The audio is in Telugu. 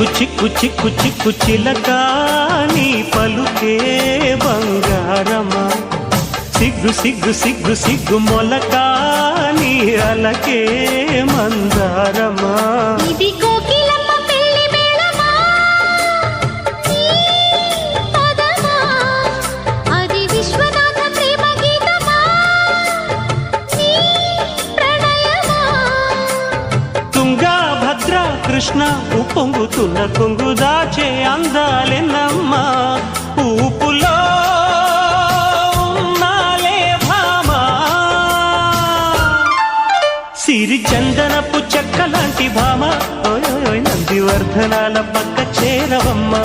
చిక్కు చిక్కు చిక్కు చిక్కు చిలక నీ పలుకే బంగారమా సిగ్గు సిగ్గు సిగ్గు సిగ్గు మొలక నీ అలకే మందారమా ఇది కోకిలమ్మ పెళ్లి మేళమా పదమా అది విశ్వనాథ ప్రేమ గీతమా నీ ప్రణయమా తుంగా భద్ర కృష్ణ ఉప్పొంగుతున్న కొంగు దాచే అందాలెన్నమ్మా ఊపులో సిరి చందనపు చెక్క లాంటి భామ నందివర్ధనాల పక్క చేరవమ్మా